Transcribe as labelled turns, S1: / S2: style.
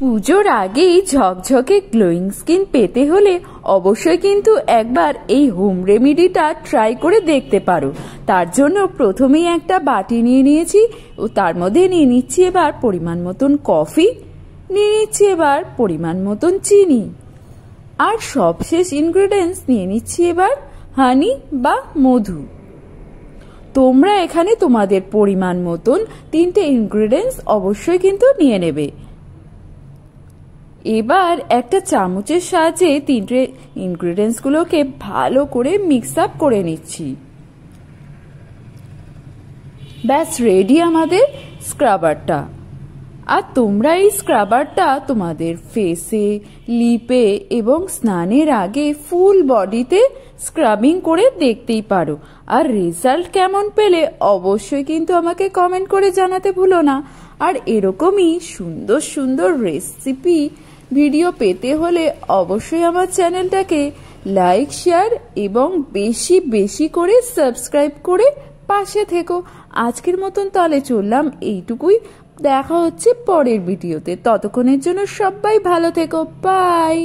S1: পুজোর আগেই ঝকঝকে গ্লোয়িং স্কিন পেতে হলে অবশ্যই কিন্তু একবার এই হোম রেমেডিটা ট্রাই করে দেখতে পারো। তার জন্য প্রথমেই একটা বাটি নিয়ে নিয়েছি ও তার মধ্যে নিয়ে নিচ্ছি এবার পরিমাণ মতন কফি, নিয়ে নিচ্ছি এবার পরিমাণ মতন চিনি, আর সবশেষ ইনগ্রেডিয়েন্টস নিয়ে নিচ্ছি এবার হানি বা মধু। তোমরা এখানে তোমাদের পরিমাণ মতন 3টে ইনগ্রেডিয়েন্টস অবশ্যই কিন্তু নিয়ে নেবে। এবার একটা চামচের সাহায্যে 3টে ইনগ্রেডিয়েন্টসগুলোকে ভালো করে মিক্স আপ করে নিচ্ছি। ব্যাস রেডি আমাদের স্ক্রাবারটা। আর তোমরা এই স্ক্রাবারটা তোমাদের ফেসে, লিপে এবং স্নানের আগে ফুল বডিতে স্ক্রাবিং করে দেখতেই পারো। আর রেজাল্ট কেমন পেলে অবশ্যই কিন্তু আমাকে কমেন্ট করে জানাতে ভুলো না। আর এরকমই সুন্দর সুন্দর রেসিপি ভিডিও পেতে হলে অবশ্যই আমার চ্যানেলটাকে লাইক, শেয়ার এবং বেশি বেশি করে সাবস্ক্রাইব করে পাশে থেকো। আজকের মতন তাহলে চললাম এইটুকুই। দেখা হচ্ছে পরের ভিডিওতে। ততক্ষণের জন্য সবাই ভালো থেকো। বাই।